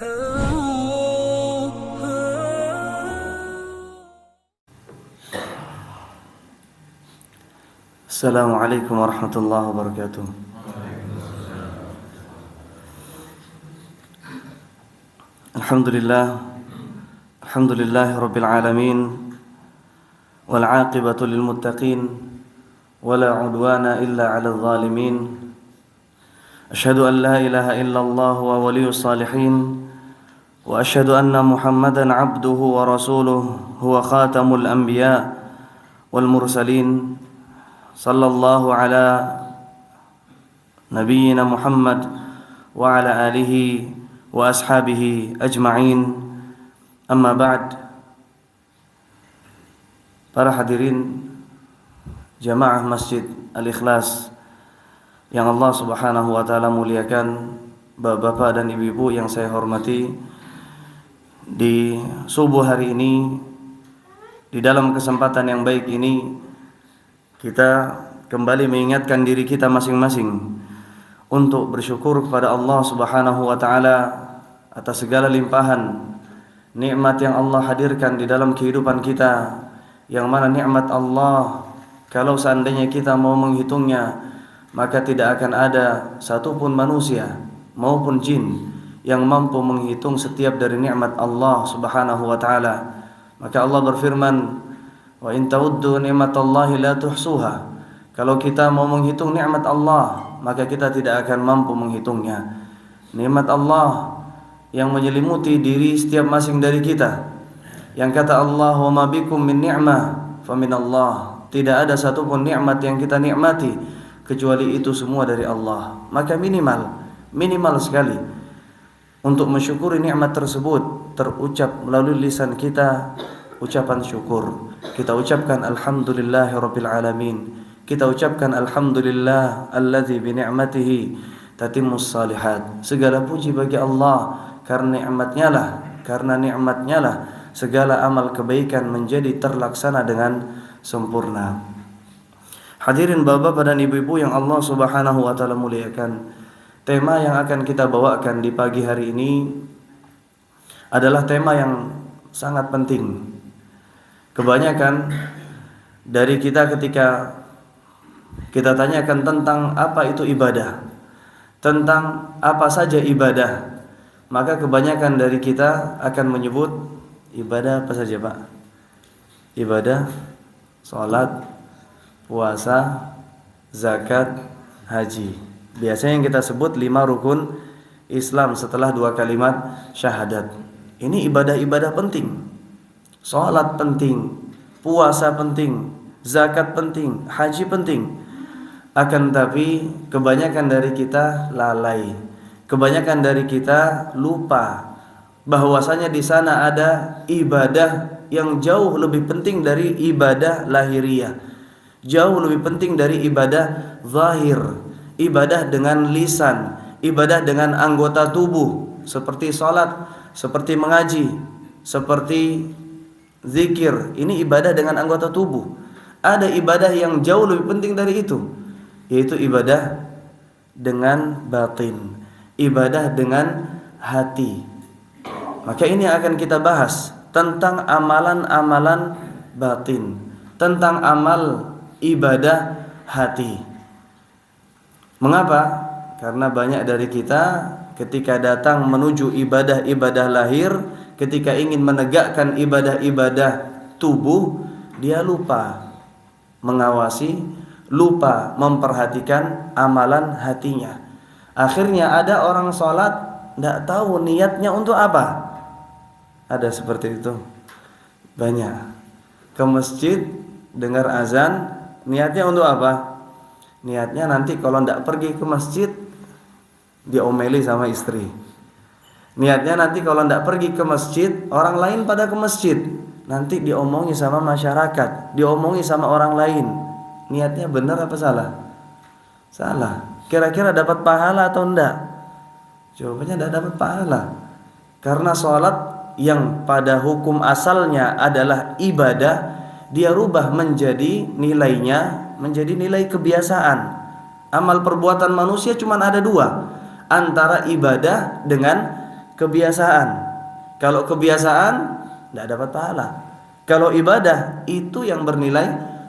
Assalamualaikum warahmatullahi wabarakatuh. Alhamdulillahi rabbil alamin, wal aqibatu lil muttaqin, wala udwana illa 'alal zalimin. Asyhadu an la ilaha illallah wa waliyus salihin, wa asyhadu anna Muhammadan 'abduhu wa rasuluhu, huwa khatamul anbiya wal mursalin. Sallallahu ala nabiyyina Muhammad wa ala alihi wa ashabihi ajma'in. Amma ba'd. Para hadirin jamaah Masjid Al-Ikhlas yang Allah Subhanahu wa taala muliakan, bapak-bapak dan ibu-ibu yang saya hormati, di subuh hari ini, di dalam kesempatan yang baik ini, kita kembali mengingatkan diri kita masing-masing untuk bersyukur kepada Allah Subhanahu wa taala atas segala limpahan nikmat yang Allah hadirkan di dalam kehidupan kita, yang mana nikmat Allah kalau seandainya kita mau menghitungnya, maka tidak akan ada satupun manusia maupun jin yang mampu menghitung setiap dari nikmat Allah Subhanahu wa taala. Maka Allah berfirman, wa in ta'uddu ni'matallahi la tuhsuha. Kalau kita mau menghitung nikmat Allah, maka kita tidak akan mampu menghitungnya. Nikmat Allah yang menyelimuti diri setiap masing dari kita. Yang kata Allah, wa ma bikum min ni'mah fa min Allah. Tidak ada satupun nikmat yang kita nikmati kecuali itu semua dari Allah. Maka minimal sekali untuk mensyukuri nikmat tersebut terucap melalui lisan kita ucapan syukur. Kita ucapkan alhamdulillahirabbil alamin. Kita ucapkan alhamdulillah alladzi bi ni'matihi tatimmus shalihat. Segala puji bagi Allah, karena nikmatnya lah segala amal kebaikan menjadi terlaksana dengan sempurna. Hadirin bapak-bapak dan ibu-ibu yang Allah Subhanahu wa taala muliakan, tema yang akan kita bawakan di pagi hari ini adalah tema yang sangat penting. Kebanyakan dari kita ketika kita tanyakan tentang apa itu ibadah, tentang apa saja ibadah, maka kebanyakan dari kita akan menyebut ibadah apa saja, Pak? Ibadah salat, puasa, zakat, haji. Biasanya yang kita sebut 5 rukun Islam setelah 2 kalimat syahadat. Ini ibadah-ibadah penting. Salat penting, puasa penting, zakat penting, haji penting. Akan tapi kebanyakan dari kita lalai. Kebanyakan dari kita lupa bahwasanya di sana ada ibadah yang jauh lebih penting dari ibadah lahiriah. Jauh lebih penting dari ibadah zahir, ibadah dengan lisan, ibadah dengan anggota tubuh seperti salat, seperti mengaji, seperti zikir. Ini ibadah dengan anggota tubuh. Ada ibadah yang jauh lebih penting dari itu, yaitu ibadah dengan batin, ibadah dengan hati. Maka ini akan kita bahas tentang amalan-amalan batin, tentang amal ibadah hati. Mengapa? Karena banyak dari kita ketika datang menuju ibadah-ibadah lahir, ketika ingin menegakkan ibadah-ibadah tubuh, dia lupa mengawasi, lupa memperhatikan amalan hatinya. Akhirnya ada orang sholat tidak tahu niatnya untuk apa. Ada seperti itu. Banyak. Ke masjid dengar azan, niatnya untuk apa? Niatnya nanti kalau tidak pergi ke masjid diomeli sama istri. Niatnya nanti kalau tidak pergi ke masjid, orang lain pada ke masjid, nanti diomongi sama masyarakat, diomongi sama orang lain. Niatnya benar apa salah? Salah. Kira-kira dapat pahala atau enggak? Jawabannya tidak dapat pahala. Karena sholat yang pada hukum asalnya adalah ibadah, dia rubah menjadi nilainya menjadi nilai kebiasaan. Amal perbuatan manusia cuma ada 2, antara ibadah dengan kebiasaan. Kalau kebiasaan tidak dapat pahala. Kalau ibadah itu yang bernilai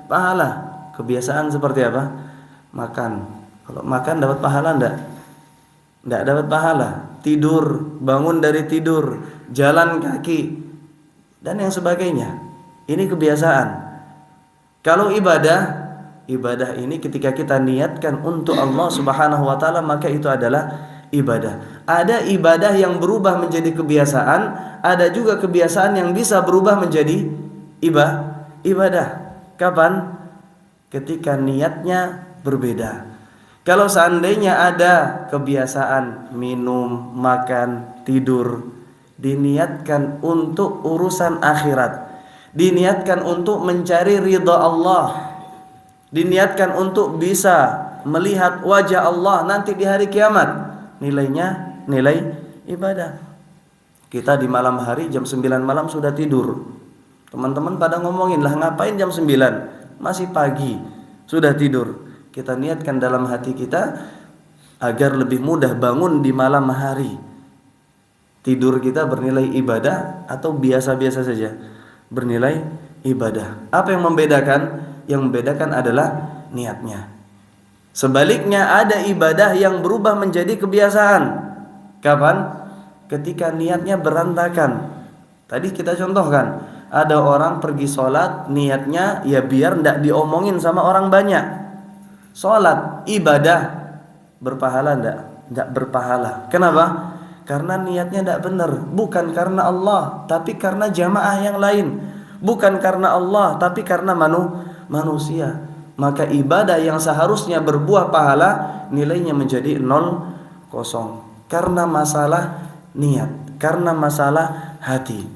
pahala. Kebiasaan seperti apa? Makan. Kalau makan dapat pahala enggak? Enggak dapat pahala. Tidur, bangun dari tidur, jalan kaki dan yang sebagainya. Ini kebiasaan. Kalau ibadah ini ketika kita niatkan untuk Allah Subhanahu wa taala, maka itu adalah ibadah. Ada ibadah yang berubah menjadi kebiasaan, ada juga kebiasaan yang bisa berubah menjadi ibadah. Kapan? Ketika niatnya berbeda. Kalau seandainya ada kebiasaan minum, makan, tidur, diniatkan untuk urusan akhirat, diniatkan untuk mencari ridha Allah, diniatkan untuk bisa melihat wajah Allah nanti di hari kiamat, nilainya nilai ibadah. Kita di malam hari jam 9 malam sudah tidur. Teman-teman pada ngomongin, lah ngapain jam 9? Masih pagi, sudah tidur. Kita niatkan dalam hati kita agar lebih mudah bangun di malam hari. Tidur kita bernilai ibadah atau biasa-biasa saja bernilai ibadah. Apa yang membedakan? Yang membedakan adalah niatnya. Sebaliknya ada ibadah yang berubah menjadi kebiasaan. Kapan? Ketika niatnya berantakan. Tadi kita contohkan, ada orang pergi sholat, niatnya ya biar tidak diomongin sama orang banyak. Sholat, ibadah, berpahala enggak? Enggak berpahala. Kenapa? Karena niatnya enggak benar. Bukan karena Allah, tapi karena jamaah yang lain. Bukan karena Allah, tapi karena manusia. Maka ibadah yang seharusnya berbuah pahala, nilainya menjadi 0, karena masalah niat, karena masalah hati.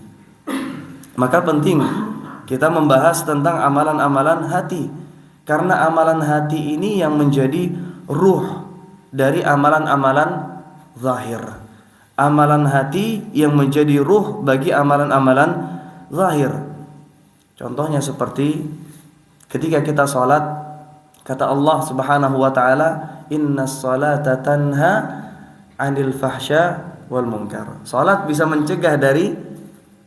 Maka penting kita membahas tentang amalan-amalan hati, karena amalan hati ini yang menjadi ruh dari amalan-amalan zahir. Amalan hati yang menjadi ruh bagi amalan-amalan zahir. Contohnya seperti ketika kita sholat, kata Allah Subhanahu wa taala, "Innas salata tanha 'anil fahsya wal munkar." Salat bisa mencegah dari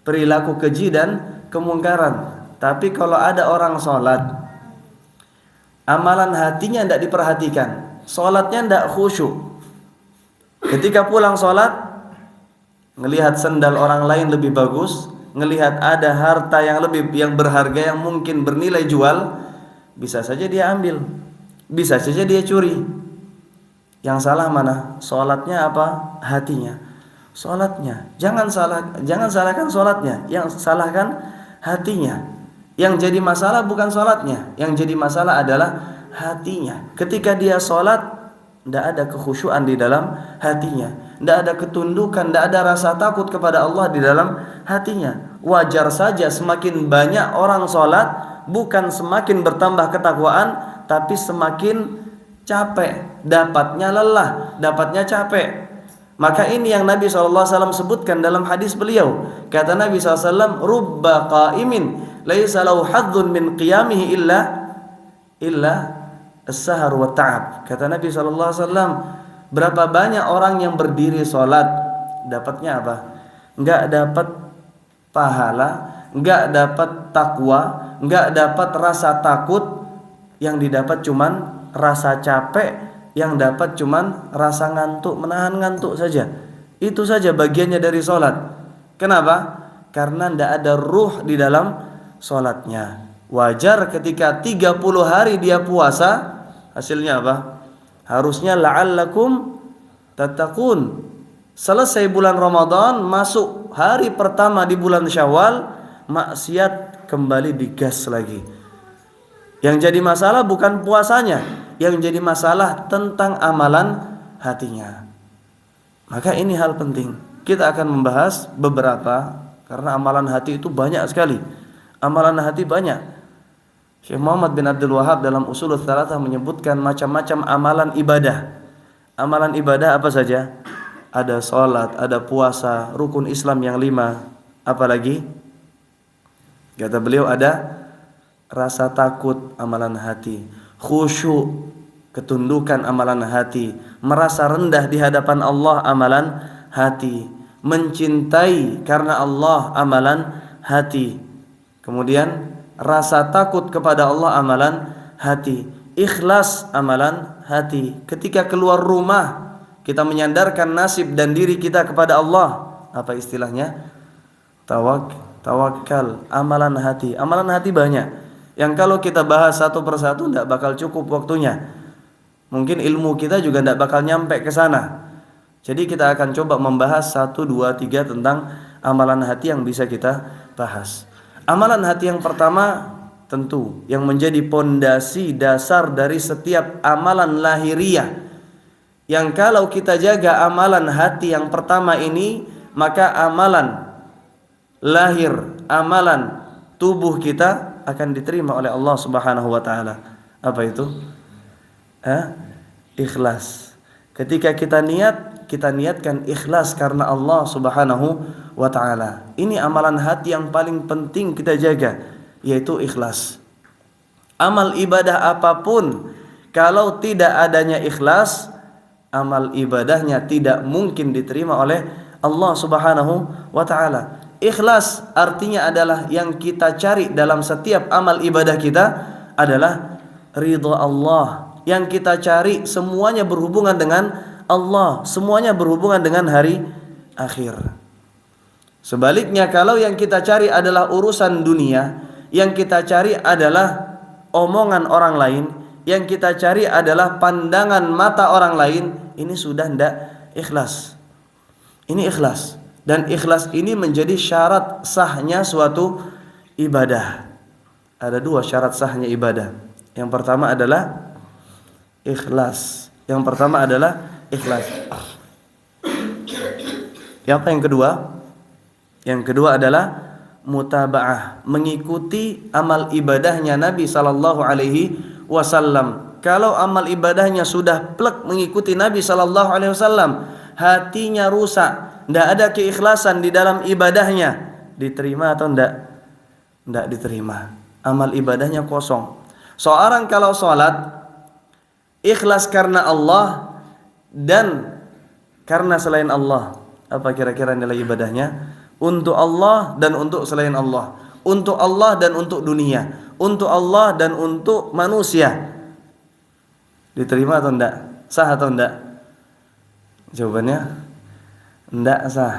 perilaku keji dan kemungkaran. Tapi kalau ada orang salat, amalan hatinya tidak diperhatikan, salatnya tidak khusyuk. Ketika pulang salat, ngelihat sendal orang lain lebih bagus, ngelihat ada harta yang berharga yang mungkin bernilai jual, bisa saja dia ambil, bisa saja dia curi. Yang salah mana? Salatnya apa? Hatinya. Salatnya. Jangan salahkan salatnya, yang salahkan hatinya. Yang jadi masalah bukan salatnya, yang jadi masalah adalah hatinya. Ketika dia salat, tidak ada kekhusyuan di dalam hatinya, tidak ada ketundukan, tidak ada rasa takut kepada Allah di dalam hatinya. Wajar saja semakin banyak orang sholat, bukan semakin bertambah ketakwaan, tapi semakin capek, dapatnya lelah, dapatnya capek. Maka ini yang Nabi SAW sebutkan dalam hadis beliau. Kata Nabi SAW, "Rubba qa'imin laisa lahu hadzun min qiyamihi illa as-sahar wa ta'ab." Kata Nabi SAW, berapa banyak orang yang berdiri sholat, dapatnya apa? Enggak dapat pahala, enggak dapat takwa, enggak dapat rasa takut. Yang didapat cuman rasa capek, yang dapat cuman rasa ngantuk, menahan ngantuk saja. Itu saja bagiannya dari sholat. Kenapa? Karena tidak ada ruh di dalam sholatnya. Wajar ketika 30 hari dia puasa, hasilnya apa? Harusnya la'allakum tattaqun. Selesai bulan Ramadan, masuk hari pertama di bulan Syawal, maksiat kembali digas lagi. Yang jadi masalah bukan puasanya, yang jadi masalah tentang amalan hatinya. Maka ini hal penting. Kita akan membahas beberapa, karena amalan hati itu banyak sekali. Amalan hati banyak. Syekh Muhammad bin Abdul Wahab dalam Ushulul Tsalatsah menyebutkan macam-macam amalan ibadah. Amalan ibadah apa saja? Ada sholat, ada puasa, rukun Islam yang 5. Apalagi? Kata beliau ada rasa takut, amalan hati. Khusyuk, ketundukan, amalan hati. Merasa rendah di hadapan Allah, amalan hati. mencintai karena Allah amalan hati. Kemudian rasa takut kepada Allah amalan hati. Ikhlas amalan hati. Ketika keluar rumah kita menyandarkan nasib dan diri kita kepada Allah. Apa istilahnya? Tawakal, amalan hati. Amalan hati banyak yang kalau kita bahas satu persatu tidak bakal cukup waktunya. Mungkin ilmu kita juga tidak bakal nyampe ke sana. Jadi kita akan coba membahas 1, 2, 3 tentang amalan hati yang bisa kita bahas. Amalan hati yang pertama tentu yang menjadi pondasi dasar dari setiap amalan lahiriah. Yang kalau kita jaga amalan hati yang pertama ini, maka amalan lahir, amalan tubuh kita akan diterima oleh Allah Subhanahu wa taala. Apa itu? Ikhlas. Ketika kita niatkan ikhlas karena Allah Subhanahu wa taala. Ini amalan hati yang paling penting kita jaga, yaitu ikhlas. Amal ibadah apapun kalau tidak adanya ikhlas, amal ibadahnya tidak mungkin diterima oleh Allah Subhanahu wa taala. Ikhlas artinya adalah yang kita cari dalam setiap amal ibadah kita adalah ridha Allah. Yang kita cari semuanya berhubungan dengan Allah, semuanya berhubungan dengan hari akhir. Sebaliknya kalau yang kita cari adalah urusan dunia, yang kita cari adalah omongan orang lain, yang kita cari adalah pandangan mata orang lain, ini sudah tidak ikhlas. Ini ikhlas. Dan ikhlas ini menjadi syarat sahnya suatu ibadah. Ada 2 syarat sahnya ibadah. Yang pertama adalah ikhlas. Yang ikhlas. Yang kedua? Yang kedua adalah mutaba'ah, mengikuti amal ibadahnya Nabi sallallahu alaihi wasallam. Kalau amal ibadahnya sudah plek mengikuti Nabi sallallahu alaihi wasallam, hatinya rusak, tidak ada keikhlasan di dalam ibadahnya, diterima atau tidak diterima. Amal ibadahnya kosong. Seorang kalau sholat ikhlas karena Allah dan karena selain Allah, apa kira-kira nilai ibadahnya? Untuk Allah dan untuk selain Allah, untuk Allah dan untuk dunia, untuk Allah dan untuk manusia, diterima atau tidak? Sah atau tidak? Jawabannya tidak sah.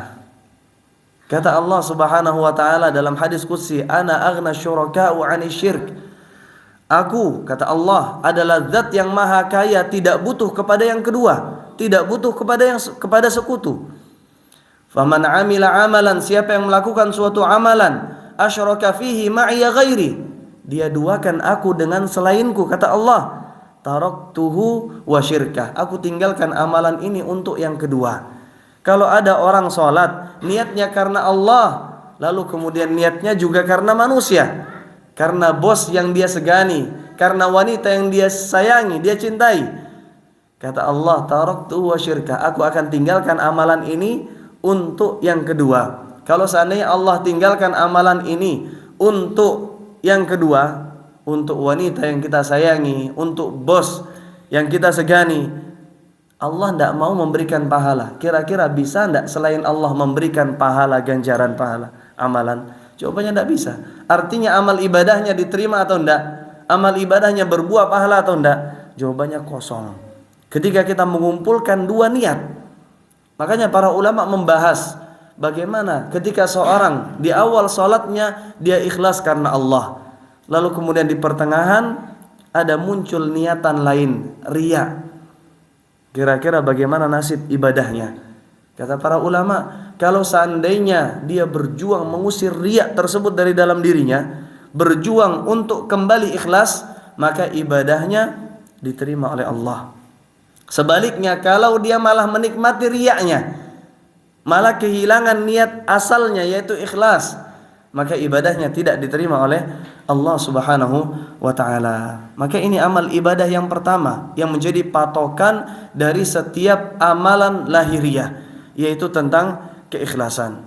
Kata Allah Subhanahu wa taala dalam hadis qudsi, ana aghna syuraka'u 'ani syirk. Aku, kata Allah, adalah zat yang maha kaya, tidak butuh kepada yang kedua, tidak butuh kepada sekutu. Faman 'amila 'amalan, siapa yang melakukan suatu amalan, asyraka fihi ma'iya ghairi, dia duakan aku dengan selainku, kata Allah, taraktuhu wa syirkah, aku tinggalkan amalan ini untuk yang kedua. Kalau ada orang sholat niatnya karena Allah, lalu kemudian niatnya juga karena manusia, karena bos yang dia segani, karena wanita yang dia sayangi, dia cintai, kata Allah, taraktuhu wa syirkah, aku akan tinggalkan amalan ini untuk yang kedua. Kalau seandainya Allah tinggalkan amalan ini untuk yang kedua, untuk wanita yang kita sayangi, untuk bos yang kita segani, Allah tidak mau memberikan pahala. Kira-kira bisa tidak selain Allah memberikan pahala, ganjaran pahala, amalan? Jawabannya tidak bisa. Artinya amal ibadahnya diterima atau tidak? Amal ibadahnya berbuah pahala atau tidak? Jawabannya kosong. Ketika kita mengumpulkan 2 niat, makanya para ulama membahas bagaimana ketika seorang di awal sholatnya dia ikhlas karena Allah, lalu kemudian di pertengahan ada muncul niatan lain, riya. Kira-kira bagaimana nasib ibadahnya? Kata para ulama, kalau seandainya dia berjuang mengusir riya tersebut dari dalam dirinya, berjuang untuk kembali ikhlas, maka ibadahnya diterima oleh Allah. Sebaliknya, kalau dia malah menikmati riyanya, malah kehilangan niat asalnya yaitu ikhlas, maka ibadahnya tidak diterima oleh Allah Subhanahu wa taala. Maka ini amal ibadah yang pertama yang menjadi patokan dari setiap amalan lahiriah, yaitu tentang keikhlasan.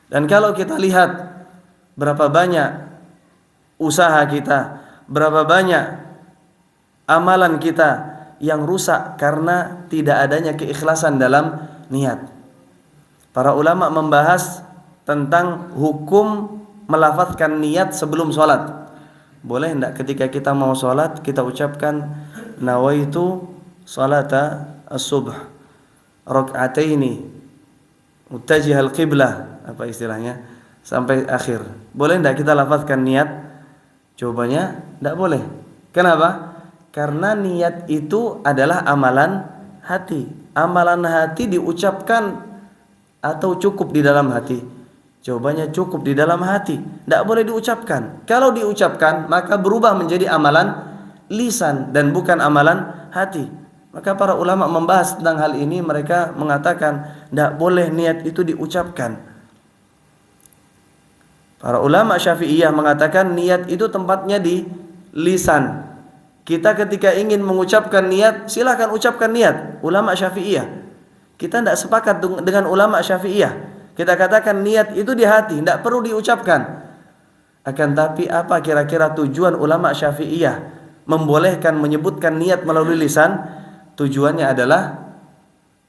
Dan kalau kita lihat berapa banyak usaha kita, berapa banyak amalan kita yang rusak karena tidak adanya keikhlasan dalam niat. Para ulama membahas tentang hukum melafazkan niat sebelum sholat. Boleh enggak ketika kita mau sholat kita ucapkan nawaitu salata as-subh rak'ataini muttajihal qiblah, apa istilahnya, sampai akhir. Boleh enggak kita lafazkan niat? Jawabannya enggak boleh. Kenapa? Karena niat itu adalah amalan hati. Amalan hati diucapkan atau cukup di dalam hati? Jawabannya cukup di dalam hati. Tidak boleh diucapkan. Kalau diucapkan maka berubah menjadi amalan lisan dan bukan amalan hati. Maka para ulama membahas tentang hal ini. Mereka mengatakan tidak boleh niat itu diucapkan. Para ulama Syafi'iyah mengatakan niat itu tempatnya di lisan. Kita ketika ingin mengucapkan niat, silakan ucapkan niat. Ulama Syafi'iyah. Kita tidak sepakat dengan ulama Syafi'iyah. Kita katakan niat itu di hati, tidak perlu diucapkan. Akan tapi apa kira-kira tujuan ulama Syafi'iyah membolehkan menyebutkan niat melalui lisan? Tujuannya adalah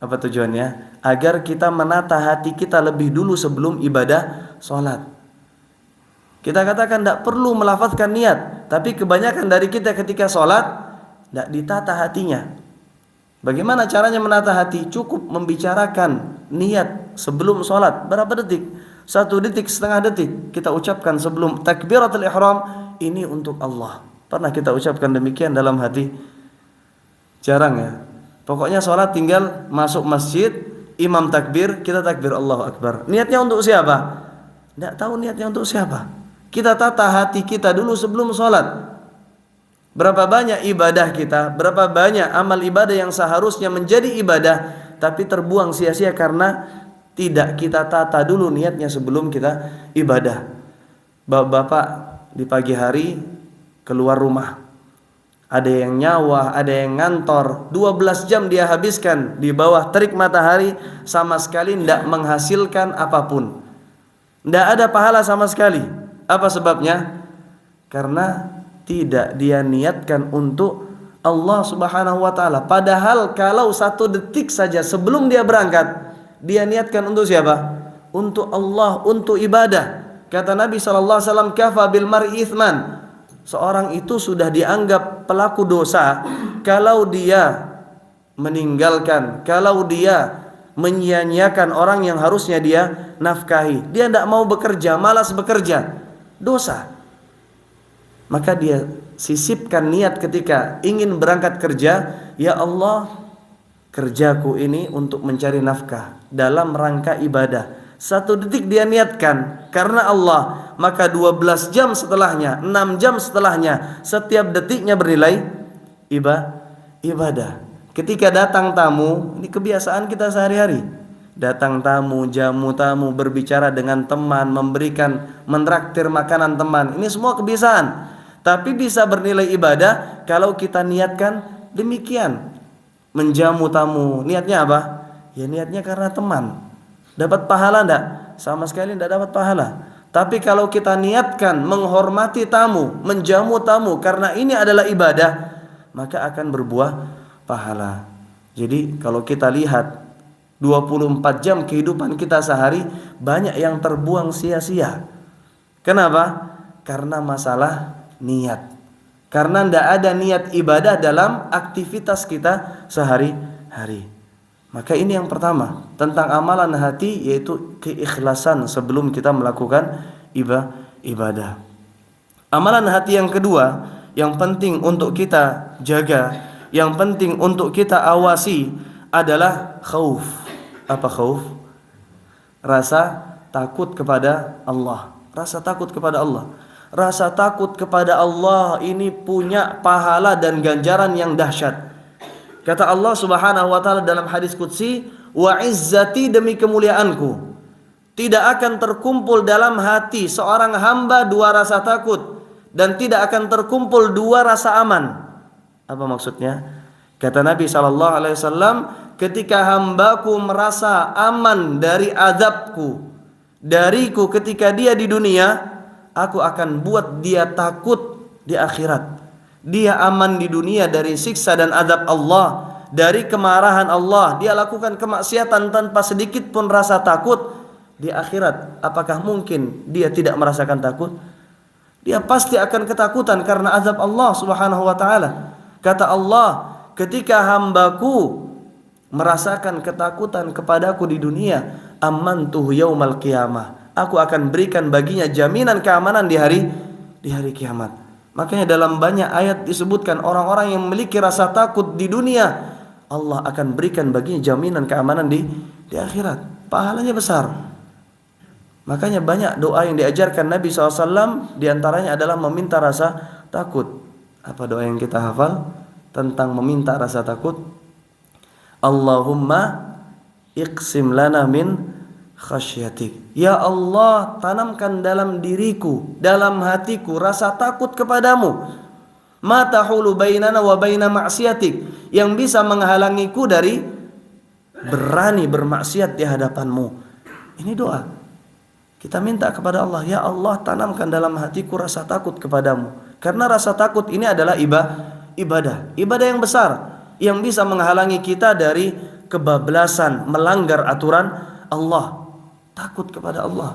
apa tujuannya? Agar kita menata hati kita lebih dulu sebelum ibadah sholat. Kita katakan tidak perlu melafazkan niat, tapi kebanyakan dari kita ketika sholat tidak ditata hatinya. Bagaimana caranya menata hati? Cukup membicarakan niat sebelum sholat. Berapa detik? 1 detik, setengah detik kita ucapkan sebelum takbiratul ihram, ini untuk Allah. Pernah kita ucapkan demikian dalam hati? Jarang ya. Pokoknya sholat tinggal masuk masjid, imam takbir, kita takbir Allahu Akbar. Niatnya untuk siapa? Tidak tahu niatnya untuk siapa. Kita tata hati kita dulu sebelum sholat. Berapa banyak ibadah kita, berapa banyak amal ibadah yang seharusnya menjadi ibadah tapi terbuang sia-sia karena tidak kita tata dulu niatnya sebelum kita ibadah. Bapak di pagi hari keluar rumah, ada yang nyawa, ada yang ngantor, 12 jam dia habiskan di bawah terik matahari, sama sekali tidak menghasilkan apapun, tidak ada pahala sama sekali. Apa sebabnya? Karena tidak dia niatkan untuk Allah Subhanahu wa taala. Padahal kalau 1 detik saja sebelum dia berangkat dia niatkan untuk siapa? Untuk Allah, untuk ibadah. Kata Nabi SAW, kafa bil mar'i ithman. Seorang itu sudah dianggap pelaku dosa kalau dia meninggalkan, kalau dia menyia-nyiakan orang yang harusnya dia nafkahi. Dia tidak mau bekerja, malas bekerja. Dosa. Maka dia sisipkan niat ketika ingin berangkat kerja, ya Allah, kerjaku ini untuk mencari nafkah dalam rangka ibadah. 1 detik dia niatkan karena Allah, maka 12 jam setelahnya, 6 jam setelahnya, setiap detiknya bernilai ibadah. Ketika datang tamu, ini kebiasaan kita sehari-hari. Datang tamu, jamu tamu, berbicara dengan teman, mentraktir makanan teman. Ini semua kebiasaan. Tapi bisa bernilai ibadah kalau kita niatkan demikian. Menjamu tamu, niatnya apa? Ya niatnya karena teman. Dapat pahala enggak? Sama sekali enggak dapat pahala. Tapi kalau kita niatkan menghormati tamu, menjamu tamu karena ini adalah ibadah, maka akan berbuah pahala. Jadi kalau kita lihat 24 jam kehidupan kita sehari, banyak yang terbuang sia-sia. Kenapa? Karena masalah niat. Karena tidak ada niat ibadah dalam aktivitas kita sehari-hari. Maka ini yang pertama tentang amalan hati, yaitu keikhlasan sebelum kita melakukan ibadah. Amalan hati yang kedua yang penting untuk kita jaga, yang penting untuk kita awasi adalah khauf. Apa khauf? Rasa takut kepada Allah. Rasa takut kepada Allah. Rasa takut kepada Allah ini punya pahala dan ganjaran yang dahsyat. Kata Allah Subhanahu wa taala dalam hadis qudsi, "Wa izzati, demi kemuliaanku, tidak akan terkumpul dalam hati seorang hamba 2 rasa takut dan tidak akan terkumpul 2 rasa aman." Apa maksudnya? Kata Nabi sallallahu alaihi wasallam, ketika hambaku merasa aman dari azabku, dariku ketika dia di dunia, aku akan buat dia takut di akhirat. Dia aman di dunia dari siksa dan azab Allah, dari kemarahan Allah, dia lakukan kemaksiatan tanpa sedikit pun rasa takut, di akhirat apakah mungkin dia tidak merasakan takut? Dia pasti akan ketakutan karena azab Allah Subhanahu wa taala. Kata Allah, ketika hambaku merasakan ketakutan kepadaku di dunia, amantuhu yaumal qiyamah, aku akan berikan baginya jaminan keamanan di hari kiamat. Makanya dalam banyak ayat disebutkan orang-orang yang memiliki rasa takut di dunia, Allah akan berikan baginya jaminan keamanan di akhirat. Pahalanya besar. Makanya banyak doa yang diajarkan Nabi SAW, diantaranya adalah meminta rasa takut. Apa doa yang kita hafal tentang meminta rasa takut? Allahumma iqsim lana min khasyatik. Ya Allah, tanamkan dalam diriku, dalam hatiku rasa takut kepadamu. Ma tahulu bainana wa baina ma'siyatik, yang bisa menghalangiku dari berani bermaksiat di hadapanmu. Ini doa. Kita minta kepada Allah, ya Allah, tanamkan dalam hatiku rasa takut kepadamu. Karena rasa takut ini adalah ibadah yang besar yang bisa menghalangi kita dari kebablasan, melanggar aturan Allah. Takut kepada Allah.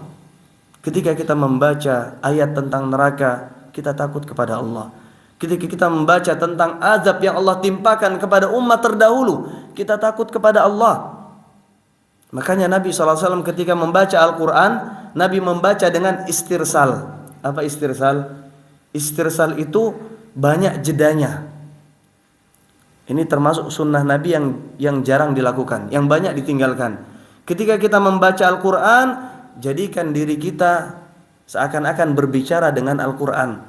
Ketika kita membaca ayat tentang neraka, kita takut kepada Allah. Ketika kita membaca tentang azab yang Allah timpakan kepada umat terdahulu, kita takut kepada Allah. Makanya Nabi SAW ketika membaca Al-Quran, Nabi membaca dengan istirsal. Apa istirsal? Istirsal itu banyak jedanya. Ini termasuk sunnah Nabi yang jarang dilakukan, yang banyak ditinggalkan. Ketika kita membaca Al-Quran, jadikan diri kita seakan-akan berbicara dengan Al-Quran.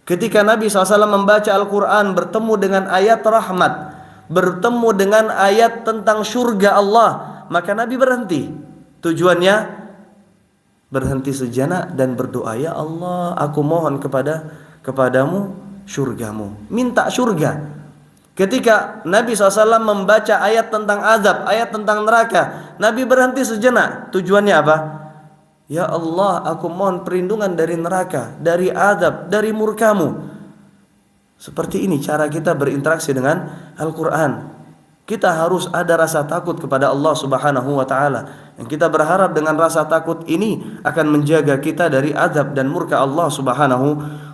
Ketika Nabi SAW membaca Al-Quran, bertemu dengan ayat rahmat, bertemu dengan ayat tentang surga Allah, maka Nabi berhenti. Tujuannya berhenti sejenak dan berdoa, ya Allah, aku mohon kepadamu surgamu, minta surga. Ketika Nabi SAW membaca ayat tentang azab, ayat tentang neraka, Nabi berhenti sejenak. Tujuannya apa? Ya Allah, aku mohon perlindungan dari neraka, dari azab, dari murkamu. Seperti ini cara kita berinteraksi dengan Al-Quran. Kita harus ada rasa takut kepada Allah Subhanahu wa ta'ala. Yang kita berharap dengan rasa takut ini akan menjaga kita dari azab dan murka Allah Subhanahu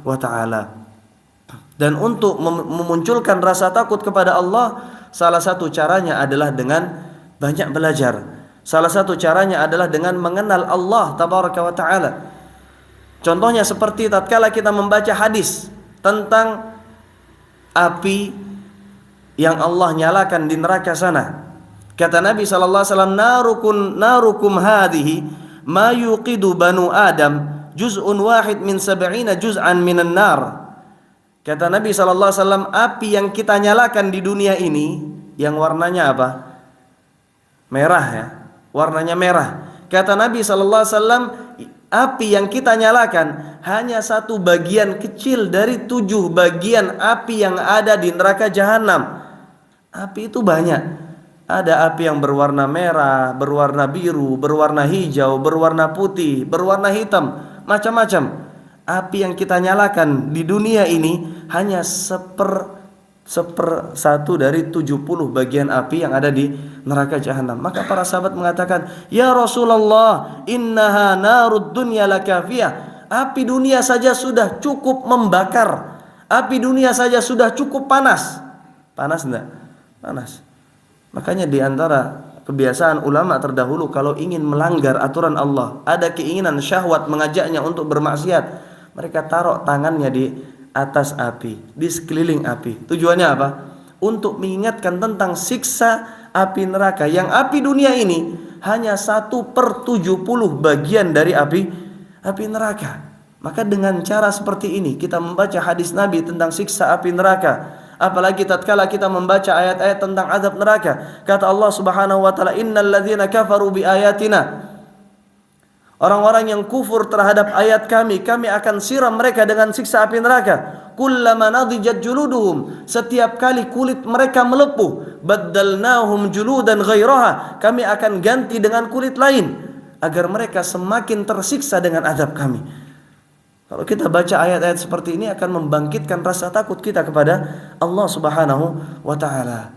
wa ta'ala. Dan untuk memunculkan rasa takut kepada Allah, salah satu caranya adalah dengan banyak belajar. Salah satu caranya adalah dengan mengenal Allah Tabaraka wa ta'ala. Contohnya seperti tatkala kita membaca hadis tentang api yang Allah nyalakan di neraka sana. Kata Nabi SAW, narukum hadhihi ma yuqidu banu Adam juz'un wahid min sab'ina juz'an minan nar. Kata Nabi SAW, api yang kita nyalakan di dunia ini, yang warnanya apa? Merah ya, warnanya merah. Kata Nabi SAW, api yang kita nyalakan hanya satu bagian kecil dari 7 bagian api yang ada di neraka jahanam. Api itu banyak. Ada api yang berwarna merah, berwarna biru, berwarna hijau, berwarna putih, berwarna hitam, macam-macam. Api yang kita nyalakan di dunia ini hanya sepersatu dari 70 bagian api yang ada di neraka jahanam. Maka para sahabat mengatakan, ya Rasulullah, innaha narud dunya lakafiyah. Api dunia saja sudah cukup membakar. Api dunia saja sudah cukup panas. Panas enggak? Panas. Makanya di antara kebiasaan ulama terdahulu, kalau ingin melanggar aturan Allah, ada keinginan syahwat mengajaknya untuk bermaksiat, mereka taruh tangannya di atas api, di sekeliling api. Tujuannya apa? Untuk mengingatkan tentang siksa api neraka. Yang api dunia ini hanya 1/70 bagian dari api neraka. Maka dengan cara seperti ini kita membaca hadis Nabi tentang siksa api neraka. Apalagi tatkala kita membaca ayat-ayat tentang azab neraka. Kata Allah Subhanahu wa taala, innal ladzina kafaru bi ayatina, orang-orang yang kufur terhadap ayat kami akan siram mereka dengan siksa api neraka. Kullama nadijat juluduhum, setiap kali kulit mereka melepuh, baddalnahum juludan ghairaha, kami akan ganti dengan kulit lain agar mereka semakin tersiksa dengan azab kami. Kalau kita baca ayat-ayat seperti ini akan membangkitkan rasa takut kita kepada Allah Subhanahu wa ta'ala.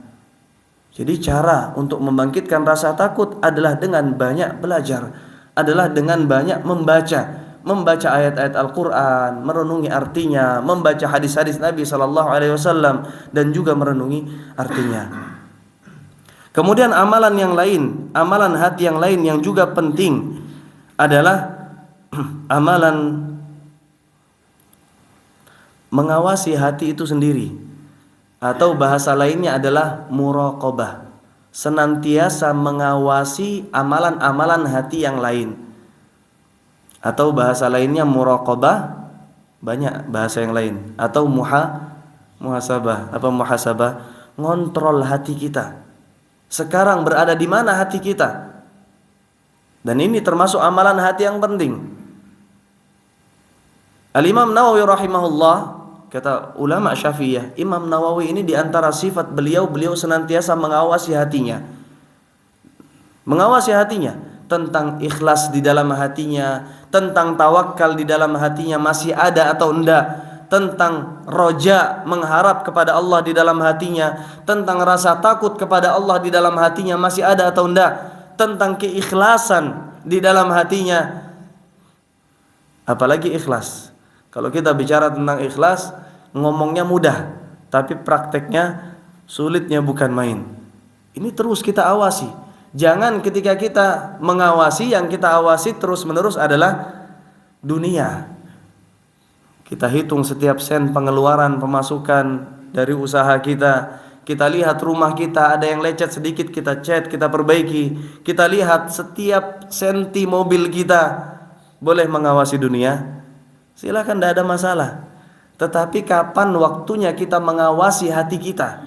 Jadi cara untuk membangkitkan rasa takut adalah dengan banyak belajar, adalah dengan banyak membaca ayat-ayat Al-Quran, merenungi artinya, membaca hadis-hadis Nabi Sallallahu Alaihi Wasallam, dan juga merenungi artinya. Kemudian amalan yang lain, amalan hati yang lain yang juga penting adalah amalan mengawasi hati itu sendiri, atau bahasa lainnya adalah muraqabah, senantiasa mengawasi amalan-amalan hati yang lain, atau bahasa lainnya muraqabah, banyak bahasa yang lain, atau muhasabah. Apa muhasabah? Ngontrol hati kita. Sekarang berada di mana hati kita? Dan ini termasuk amalan hati yang penting. Al-Imam Nawawi rahimahullah, kata ulama Syafi'iyah, Imam Nawawi ini diantara sifat beliau senantiasa mengawasi hatinya. Mengawasi hatinya tentang ikhlas di dalam hatinya, tentang tawakal di dalam hatinya masih ada atau enggak, tentang roja, mengharap kepada Allah di dalam hatinya, tentang rasa takut kepada Allah di dalam hatinya masih ada atau enggak, tentang keikhlasan di dalam hatinya. Apalagi ikhlas. Kalau kita bicara tentang ikhlas, ngomongnya mudah, tapi prakteknya sulitnya bukan main. Ini terus kita awasi. Jangan ketika kita mengawasi, yang kita awasi terus-menerus adalah dunia. Kita hitung setiap sen pengeluaran, pemasukan dari usaha kita. Kita lihat rumah kita ada yang lecet sedikit, kita cat, kita perbaiki. Kita lihat setiap senti mobil kita. Boleh mengawasi dunia? Silakan, tidak ada masalah. Tetapi kapan waktunya kita mengawasi hati kita?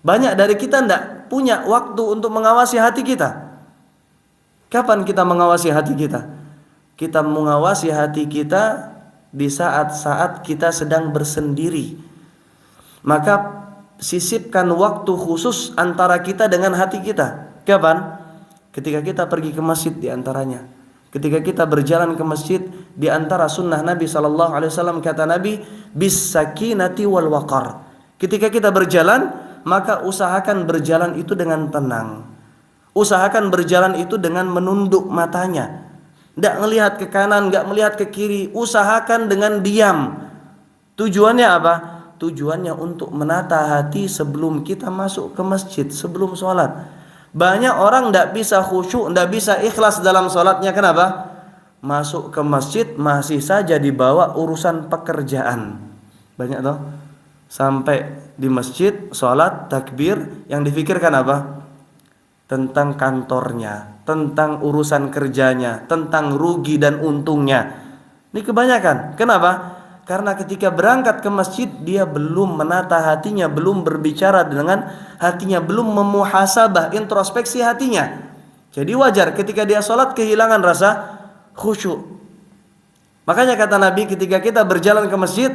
Banyak dari kita tidak punya waktu untuk mengawasi hati kita. Kapan kita mengawasi hati kita? Kita mengawasi hati kita di saat-saat kita sedang bersendiri. Maka sisipkan waktu khusus antara kita dengan hati kita. Kapan? Ketika kita pergi ke masjid di antaranya. Ketika kita berjalan ke masjid, di antara sunnah Nabi Sallallahu Alaihi Wasallam, kata Nabi, bis sakinati wal waqar. Ketika kita berjalan, maka usahakan berjalan itu dengan tenang. Usahakan berjalan itu dengan menunduk matanya. Tidak melihat ke kanan, tidak melihat ke kiri. Usahakan dengan diam. Tujuannya apa? Tujuannya untuk menata hati sebelum kita masuk ke masjid, sebelum sholat. Banyak orang tidak bisa khusyuk, tidak bisa ikhlas dalam sholatnya. Kenapa? Masuk ke masjid masih saja dibawa urusan pekerjaan. Banyak toh. Sampai di masjid, sholat, takbir, yang difikirkan apa? Tentang kantornya, tentang urusan kerjanya, tentang rugi dan untungnya. Ini kebanyakan. Kenapa? Karena ketika berangkat ke masjid, dia belum menata hatinya, belum berbicara dengan hatinya, belum memuhasabah, introspeksi hatinya. Jadi wajar ketika dia sholat kehilangan rasa khusyuk. Makanya kata Nabi, ketika kita berjalan ke masjid,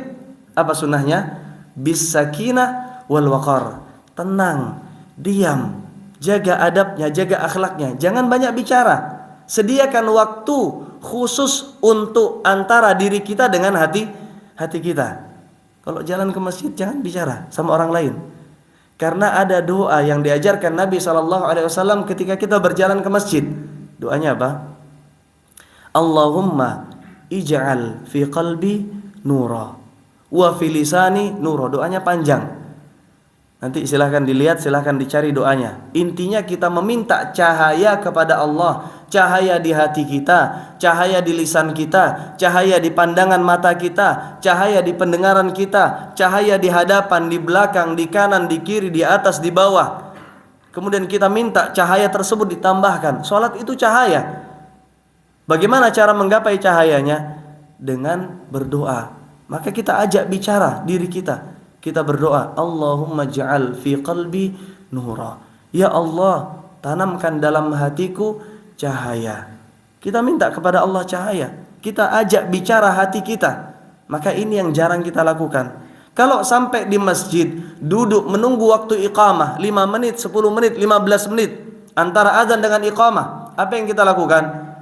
apa sunnahnya? Bis sakinah wal waqar. Tenang, diam, jaga adabnya, jaga akhlaknya. Jangan banyak bicara. Sediakan waktu khusus untuk antara diri kita dengan hati kita. Kalau jalan ke masjid jangan bicara sama orang lain. Karena ada doa yang diajarkan Nabi Sallallahu Alaihi Wasallam ketika kita berjalan ke masjid. Doanya apa? Allahumma ij'al fi qalbi nura wa fi lisani nura. Doanya panjang. Nanti silahkan dilihat, silahkan dicari doanya. Intinya kita meminta cahaya kepada Allah. Cahaya di hati kita, cahaya di lisan kita, cahaya di pandangan mata kita, cahaya di pendengaran kita, cahaya di hadapan, di belakang, di kanan, di kiri, di atas, di bawah. Kemudian kita minta cahaya tersebut ditambahkan. Salat itu cahaya. Bagaimana cara menggapai cahayanya? Dengan berdoa. Maka kita ajak bicara diri kita. Kita berdoa, Allahumma ja'al fi qalbi nura. Ya Allah, tanamkan dalam hatiku cahaya. Kita minta kepada Allah cahaya. Kita ajak bicara hati kita. Maka ini yang jarang kita lakukan. Kalau sampai di masjid, duduk menunggu waktu iqamah 5 menit, 10 menit, 15 menit antara azan dengan iqamah, apa yang kita lakukan?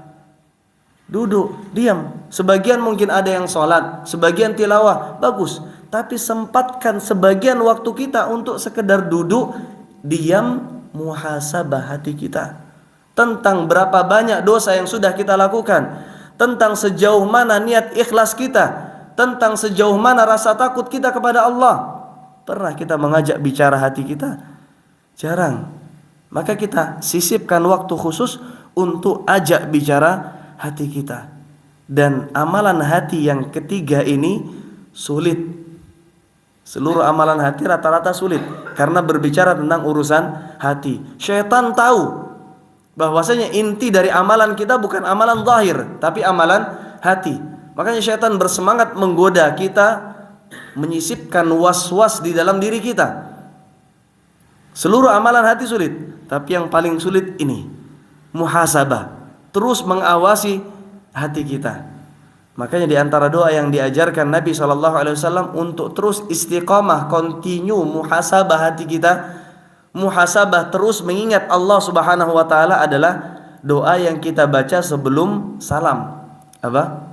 Duduk, diam. Sebagian mungkin ada yang sholat, sebagian tilawah, bagus. Tapi sempatkan sebagian waktu kita untuk sekedar duduk, diam muhasabah hati kita tentang berapa banyak dosa yang sudah kita lakukan, tentang sejauh mana niat ikhlas kita, tentang sejauh mana rasa takut kita kepada Allah. Pernah kita mengajak bicara hati kita? Jarang. Maka kita sisipkan waktu khusus untuk ajak bicara hati kita. Dan amalan hati yang ketiga ini sulit. Seluruh amalan hati rata-rata sulit karena berbicara tentang urusan hati. Syaitan tahu bahwasanya inti dari amalan kita bukan amalan zahir, tapi amalan hati. Makanya syaitan bersemangat menggoda kita, menyisipkan was-was di dalam diri kita. Seluruh amalan hati sulit, tapi yang paling sulit ini muhasabah, terus mengawasi hati kita. Makanya di antara doa yang diajarkan Nabi SAW untuk terus istiqamah, continue muhasabah hati kita, muhasabah terus mengingat Allah Subhanahu wa taala adalah doa yang kita baca sebelum salam. Apa?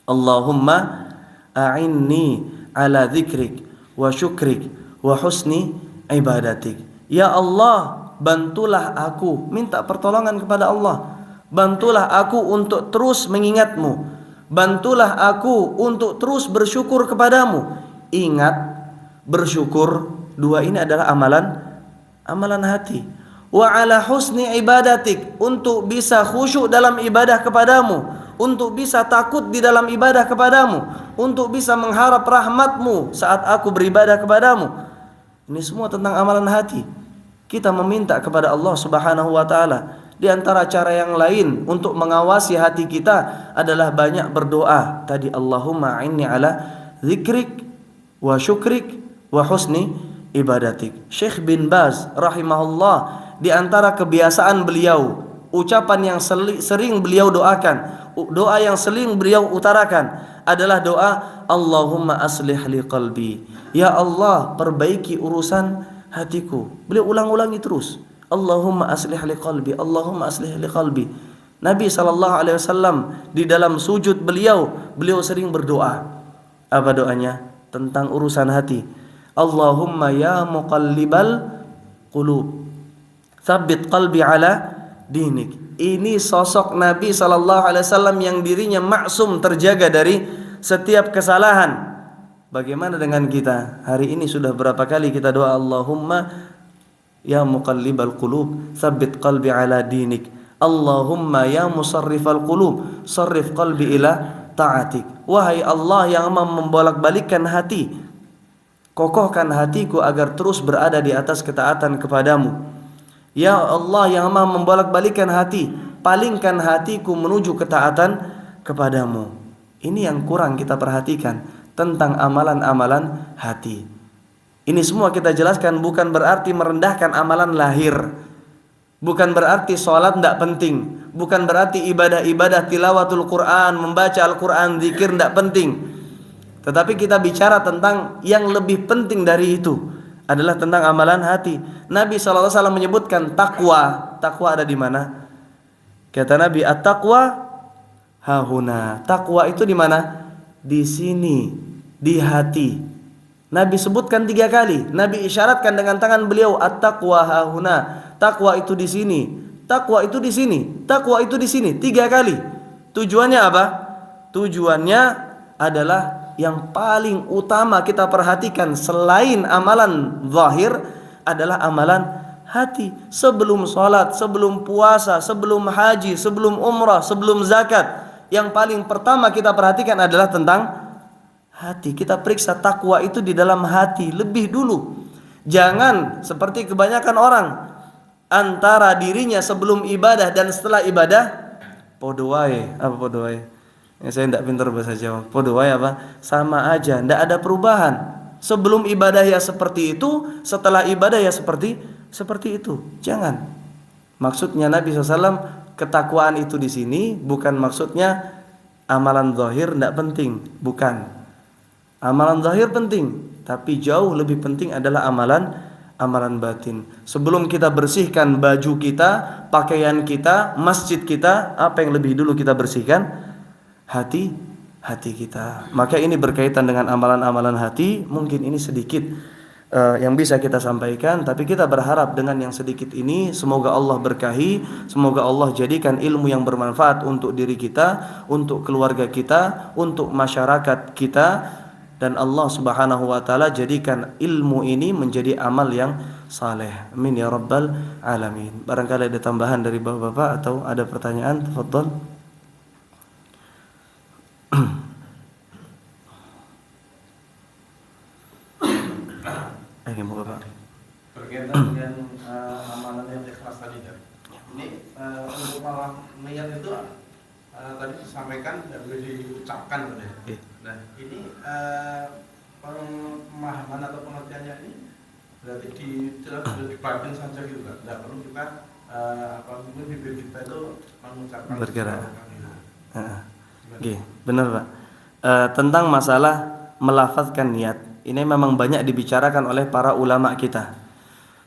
Allahumma a'inni ala dzikrik wa syukrik wa husni ibadatik. Ya Allah, bantulah aku, minta pertolongan kepada Allah. Bantulah aku untuk terus mengingatmu. Bantulah aku untuk terus bersyukur kepadamu. Ingat, bersyukur, dua ini adalah amalan hati. Wa ala husni ibadatik, untuk bisa khusyuk dalam ibadah kepadamu, untuk bisa takut di dalam ibadah kepadamu, untuk bisa mengharap rahmatmu saat aku beribadah kepadamu. Ini semua tentang amalan hati. Kita meminta kepada Allah Subhanahu wa taala. Di antara cara yang lain untuk mengawasi hati kita adalah banyak berdoa. Tadi Allahumma inni ala dzikrik wa syukrik wa husni ibadatik. Syekh bin Baz rahimahullah, di antara kebiasaan beliau, ucapan yang sering beliau doakan, doa yang sering beliau utarakan adalah doa Allahumma aslih li qalbi. Ya Allah, perbaiki urusan hatiku. Beliau ulang-ulangi terus. Allahumma aslih li qalbi, Allahumma aslih li qalbi. Nabi SAW di dalam sujud beliau sering berdoa. Apa doanya? Tentang urusan hati. Allahumma ya muqallibal qulub, tsabbit qalbi ala dinik. Ini sosok Nabi SAW yang dirinya maksum, terjaga dari setiap kesalahan. Bagaimana dengan kita? Hari ini sudah berapa kali kita doa Allahumma ya muqallibal qulub, tsabbit qalbi ala dinik. Allahumma ya musarrifal qulub, sarrif qalbi ila ta'atik. Wahai Allah yang membolak-balikkan hati, kokohkan hatiku agar terus berada di atas ketaatan kepadamu. Ya Allah yang membolak-balikkan hati, palingkan hatiku menuju ketaatan kepadamu. Ini yang kurang kita perhatikan tentang amalan-amalan hati. Ini semua kita jelaskan bukan berarti merendahkan amalan lahir, bukan berarti sholat tidak penting, bukan berarti ibadah-ibadah tilawatul Quran, membaca Al-Quran, zikir tidak penting. Tetapi kita bicara tentang yang lebih penting dari itu, adalah tentang amalan hati. Nabi SAW menyebutkan takwa. Takwa ada di mana? Kata Nabi, at-taqwa hahuna. Takwa itu di mana? Di sini, di hati. Nabi sebutkan 3 kali. Nabi isyaratkan dengan tangan beliau, at-taqwa hahuna. Takwa itu di sini, takwa itu di sini, takwa itu di sini, 3 kali. Tujuannya apa? Tujuannya adalah yang paling utama kita perhatikan selain amalan zahir adalah amalan hati. Sebelum sholat, sebelum puasa, sebelum haji, sebelum umrah, sebelum zakat, yang paling pertama kita perhatikan adalah tentang hati. Kita periksa takwa itu di dalam hati lebih dulu. Jangan seperti kebanyakan orang, antara dirinya sebelum ibadah dan setelah ibadah podo wae. Apa podo wae? Ya, saya tidak pintar bahasa Jawa. Podo wae apa? Sama aja, tidak ada perubahan. Sebelum ibadah ya seperti itu, setelah ibadah ya seperti itu. Jangan. Maksudnya Nabi SAW, ketakwaan itu di sini bukan maksudnya amalan zahir tidak penting, bukan. Amalan zahir penting, tapi jauh lebih penting adalah amalan batin. Sebelum kita bersihkan baju kita, pakaian kita, masjid kita, apa yang lebih dulu kita bersihkan? Hati kita. Maka ini berkaitan dengan amalan-amalan hati. Mungkin ini sedikit yang bisa kita sampaikan, tapi kita berharap dengan yang sedikit ini semoga Allah berkahi, semoga Allah jadikan ilmu yang bermanfaat untuk diri kita, untuk keluarga kita, untuk masyarakat kita, dan Allah Subhanahu wa taala jadikan ilmu ini menjadi amal yang saleh. Amin ya rabbal alamin. Barangkali ada tambahan dari Bapak-bapak atau ada pertanyaan, tafadhol. Bapak. Berkaitan dengan amalan yang ikhlas tadi kan. Ini untuk malam niat itu tadi disampaikan dan diucapkan kan ya. Nah ini pemahaman atau pengertiannya ini berarti di batin saja gitu kan. Tidak perlu kita mungkin bibir kita itu mengucapkan bergerak. Benar Pak. Tentang masalah melafazkan niat, ini memang banyak dibicarakan oleh para ulama kita.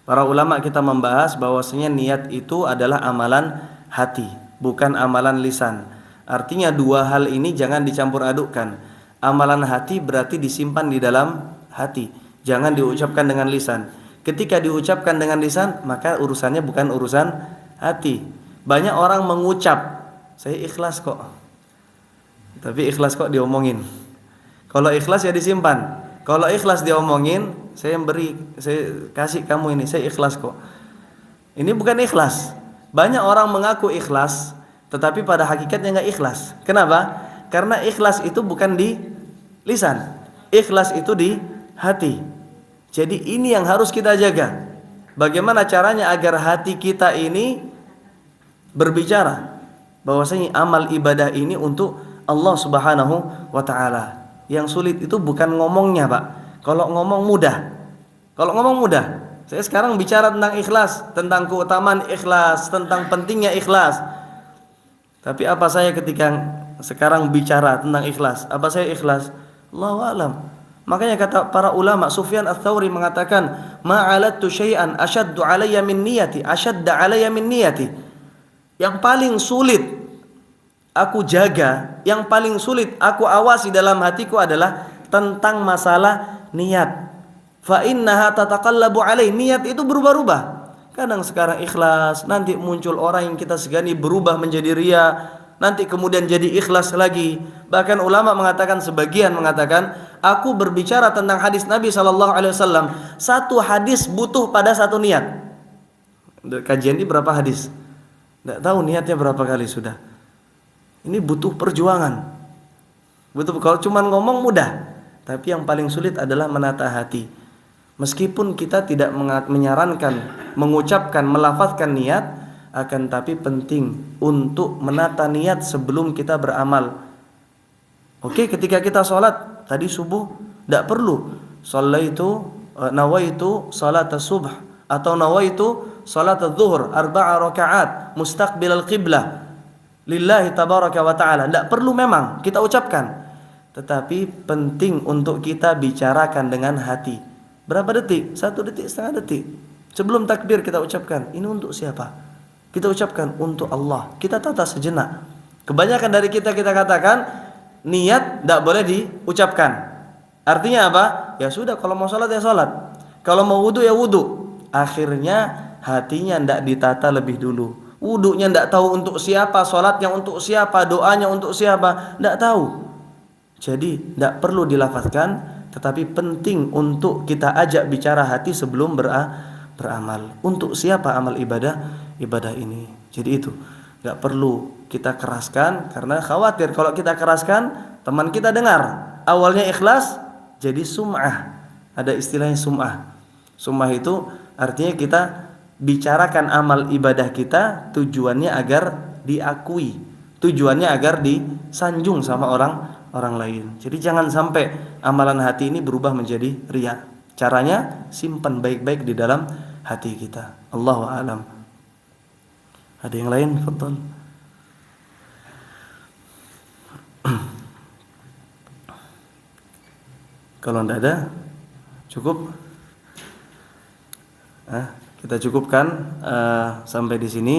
Para ulama kita membahas bahwasanya niat itu adalah amalan hati, bukan amalan lisan. Artinya dua hal ini jangan dicampur adukkan. Amalan hati berarti disimpan di dalam hati, jangan diucapkan dengan lisan. Ketika diucapkan dengan lisan, maka urusannya bukan urusan hati. Banyak orang mengucap, saya ikhlas kok, tapi ikhlas kok diomongin. Kalau ikhlas ya disimpan. Kalau ikhlas diomongin, saya kasih kamu ini, saya ikhlas kok. Ini bukan ikhlas. Banyak orang mengaku ikhlas, tetapi pada hakikatnya nggak ikhlas. Kenapa? Karena ikhlas itu bukan di lisan, ikhlas itu di hati. Jadi ini yang harus kita jaga. Bagaimana caranya agar hati kita ini berbicara bahwasanya amal ibadah ini untuk Allah Subhanahu wa taala. Yang sulit itu bukan ngomongnya, Pak. Kalau ngomong mudah. Saya sekarang bicara tentang ikhlas, tentang keutamaan ikhlas, tentang pentingnya ikhlas. Tapi apa saya ketika sekarang bicara tentang ikhlas? Apa saya ikhlas? Allahu a'lam. Makanya kata para ulama, Sufyan Ats-Tsauri mengatakan, "Ma'alattu syai'an ashaddu 'alayya min niyati, ashadda 'alayya min niyati." Yang paling sulit aku jaga, yang paling sulit aku awasi dalam hatiku adalah tentang masalah niat. Fa innaha tataqallabu 'alai. Niat itu berubah-ubah. Kadang sekarang ikhlas, nanti muncul orang yang kita segani berubah menjadi riya, nanti kemudian jadi ikhlas lagi. Bahkan ulama mengatakan, sebagian mengatakan, aku berbicara tentang hadis Nabi SAW, satu hadis butuh pada satu niat. Kajian ini berapa hadis? Tidak tahu niatnya berapa kali sudah. Ini butuh perjuangan. Kalau cuma ngomong mudah, tapi yang paling sulit adalah menata hati. Meskipun kita tidak menyarankan mengucapkan, melafazkan niat, akan tapi penting untuk menata niat sebelum kita beramal. Oke, ketika kita sholat tadi subuh, tidak perlu nawaitu salat subh atau nawaitu salat zuhur 4 rakaat mustaqbilal qiblah lillahi tabaraka wa ta'ala. Tidak perlu memang kita ucapkan, tetapi penting untuk kita bicarakan dengan hati. Berapa detik? 1 detik, setengah detik. Sebelum takbir kita ucapkan, ini untuk siapa? Kita ucapkan untuk Allah. Kita tata sejenak. Kebanyakan dari kita katakan niat tidak boleh diucapkan. Artinya apa? Ya sudah, kalau mau sholat ya sholat, kalau mau wudu ya wudu. Akhirnya hatinya tidak ditata lebih dulu. Wudunya tidak tahu untuk siapa, sholatnya untuk siapa, doanya untuk siapa, tidak tahu. Jadi tidak perlu dilafazkan, tetapi penting untuk kita ajak bicara hati sebelum beramal. Untuk siapa amal ibadah ini? Jadi itu tidak perlu kita keraskan, karena khawatir kalau kita keraskan teman kita dengar. Awalnya ikhlas jadi sum'ah. Ada istilahnya sum'ah. Sum'ah itu artinya kita bicarakan amal ibadah kita tujuannya agar diakui, tujuannya agar disanjung sama orang lain. Jadi jangan sampai amalan hati ini berubah menjadi riya. Caranya simpan baik-baik di dalam hati kita. Allahu a'lam. Ada yang lain? Fadhal. Kalau tidak ada, cukup. Kita cukupkan sampai di sini.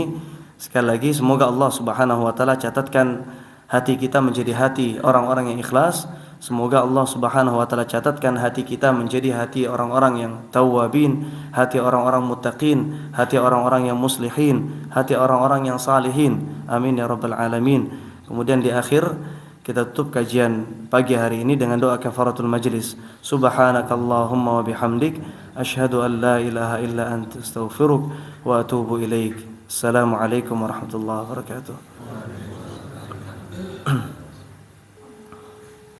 Sekali lagi semoga Allah Subhanahu wa taala catatkan hati kita menjadi hati orang-orang yang ikhlas, Semoga Allah Subhanahu wa taala catatkan hati kita menjadi hati orang-orang yang tawwabin, hati orang-orang muttaqin, hati orang-orang yang muslihin, hati orang-orang yang salihin. Amin ya rabbal alamin. Kemudian di akhir kita tutup kajian pagi hari ini dengan doa kafaratul majlis. Subhanakallahumma wa bihamdik asyhadu an la ilaha illa anta astaghfiruk wa atubu ilaik. Assalamualaikum warahmatullahi wabarakatuh.